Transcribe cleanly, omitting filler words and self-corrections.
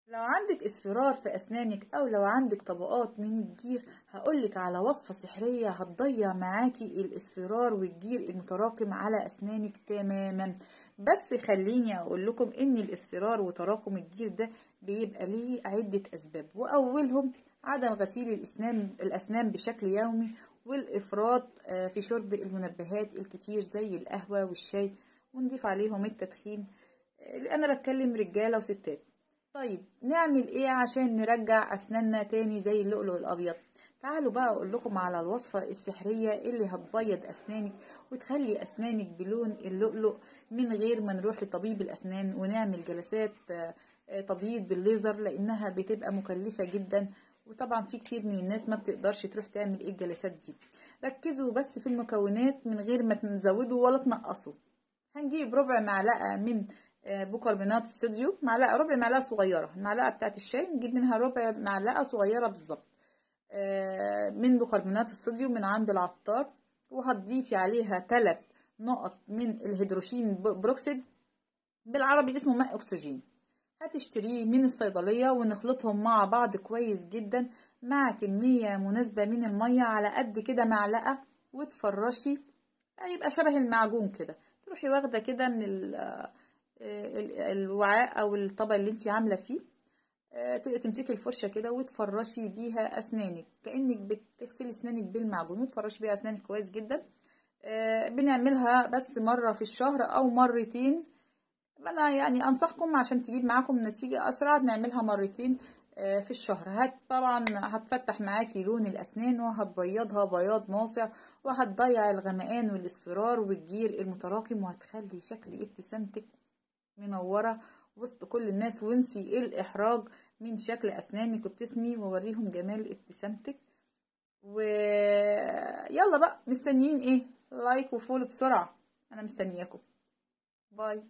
لو عندك اصفرار في اسنانك او لو عندك طبقات من الجير، هقولك على وصفة سحرية هتضيع معاكي الاصفرار والجير المتراكم على اسنانك تماما. بس خليني اقول لكم ان الاصفرار وتراكم الجير ده بيبقى ليه عدة اسباب، واولهم عدم غسيل الاسنان بشكل يومي، والافراط في شرب المنبهات الكتير زي القهوة والشاي، ونضيف عليهم التدخين. انا بتكلم رجالة وستات. طيب نعمل ايه عشان نرجع اسناننا تاني زي اللؤلؤ الابيض؟ تعالوا بقى اقول لكم على الوصفة السحرية اللي هتبيض اسنانك وتخلي اسنانك بلون اللؤلؤ من غير ما نروح لطبيب الاسنان ونعمل جلسات تبييض بالليزر، لانها بتبقى مكلفة جدا، وطبعا في كتير من الناس ما بتقدرش تروح تعمل ايه الجلسات دي. ركزوا بس في المكونات من غير ما تزودوا ولا تنقصوا. هنجيب ربع معلقة من بيكربونات الصوديوم، ربع معلقة صغيرة، المعلقة بتاعت الشاي نجيب منها ربع معلقة صغيرة بالظبط من بيكربونات الصوديوم من عند العطار. وهتضيفي عليها 3 نقط من الهيدروشين بروكسيد، بالعربي اسمه ماء اكسجين، هتشتريه من الصيدلية، ونخلطهم مع بعض كويس جدا مع كمية مناسبة من المية على قد كده معلقة، وتفرشي هيبقى شبه المعجون كده. تروحي واخدة كده من الوعاء او الطبق اللي انتي عاملة فيه، تمسكي الفرشة كده وتفرشي بيها اسنانك كأنك بتغسلي اسنانك بالمعجون، وتفرشي بيها اسنانك كويس جدا. بنعملها بس مرة في الشهر او مرتين. انا يعني انصحكم عشان تجيب معاكم نتيجة اسرع نعملها مرتين في الشهر. طبعا هتفتح معاكي لون الاسنان وهتبيضها بياض ناصع، وهتضيع الغمقان والاصفرار والجير المتراكم، وهتخلي شكل ابتسامتك منورة وسط كل الناس، وانسي الاحراج من شكل اسنانك وابتسمي ووريهم جمال ابتسامتك. ويلا بقى مستنيين ايه؟ لايك وفولو بسرعة، انا مستنياكم. باي.